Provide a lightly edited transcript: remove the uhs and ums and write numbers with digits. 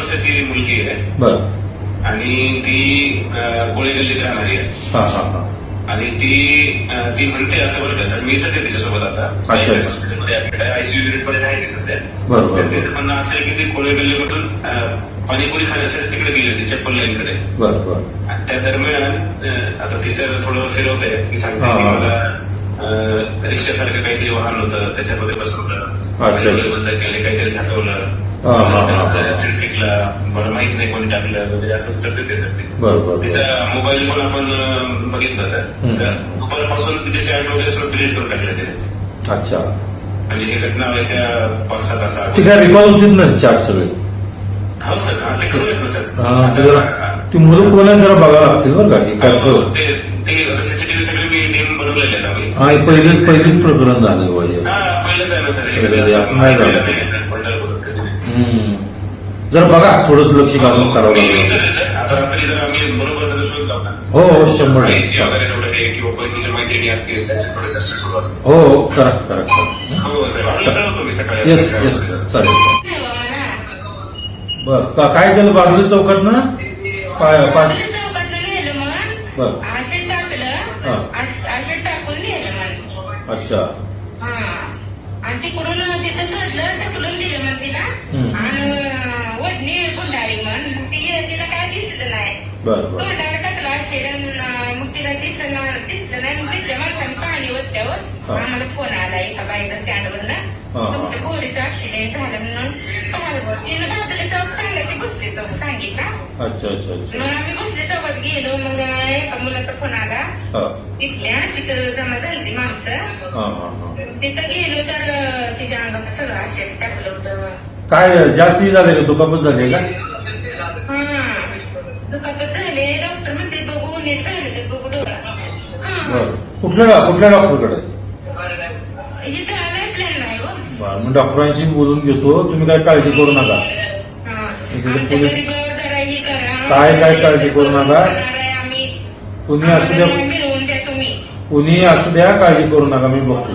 वर्षाची मुलगी आहे. बर. आणि ती कोळे गल्लीत राहणारी आहे. आणि ती म्हणते असं बरं का सर, मी इथंच आहे तिच्यासोबत आता. हॉस्पिटलमध्ये आयसीयू युनिटमध्ये नाही ती सध्या. तर तिचं म्हणणं असं आहे की ती कोळे गल्लीमधून पाणीपुरी खाण्यासाठी तिकडे गेली होती चप्पल लाईनकडे. त्या दरम्यान आता ती सर थोडं फिरवते की सांगते की मला रिक्षासारखं काहीतरी वाहन होतं, त्याच्यामध्ये बसवलं, बंद केले, काहीतरी झाकवलं, ऍसिड फेकला, मला माहित नाही कोणी टाकलं वगैरे असं उत्तर देते सर. ते तिचा मोबाईल पण आपण बघितला सर. दुपारपासून तिचे चॅट वगैरे सगळं डिलीट करून टाकले तिने. अच्छा. म्हणजे ही घटना व्हायच्या 5-7 तासात. ती काय रिकॉल होती ना चार्ट सगळे? हो सर, ते करूयात ना सर. ती मुलं कोणाला जरा बघावं लागतील बरं का. ते सीसीटीव्ही सगळे मी टीम बनवलेले आहे आम्ही. पहिलेच प्रकरण झालं पाहिजे. पहिलंच आहे ना सर, असं नाही झालं. जरा बघा, थोडंच लक्ष घालून करावं लागेल. आता रात्री जर आम्ही बरोबर जर शोध लावला. हो 100%. किंवा बहिणीच्या मैत्रिणी असतील त्यांच्या थोडे चर्चा सुरू असतील. हो करा. हो साहेब, मी सकाळी. येस चालेल. बर, काय केलं बागली चौकात ना? बर. अच्छा. आणि तिकडून तिथं शोधलं, ढकलून दिलं मग तिला. आणि वडणी गुंडाळी मग तिला काय दिसलं नाही. तोंडावर टाकलं असेल, मग तिला दिसलं नाही. मग तिथल्या माणसाने पाणी वरत्यावर आम्हाला फोन आला एका बाईचा स्टँडवरनं, तुमच्या पोरीचं ऍक्सिडेंट झालं म्हणून. तिनं बाजूला चौक सांगायची, बसले चौक सांगितला. अच्छा. मग आम्ही बसले चौकात गेलो. मग एका मुलाचा फोन आला तिथं जमा झाली माणसं. तिथं गेलो तर तिच्या अंगात सगळं असे टाकलं होतं. काय जास्ती झाले का? दुखापत झाली का? दुखापत झाले. डॉक्टर म्हणते बघू, नीट राहिले बघू डोळा. कुठल्या डॉक्टरकडे? इथं आलाय प्लॅन नाही हो. बरं, मग डॉक्टरांशी बोलून घेतो. तुम्ही काय काळजी करू नका. काय काळजी करू नका. कुणी असू द्या, काळजी करू नका, मी बघतो.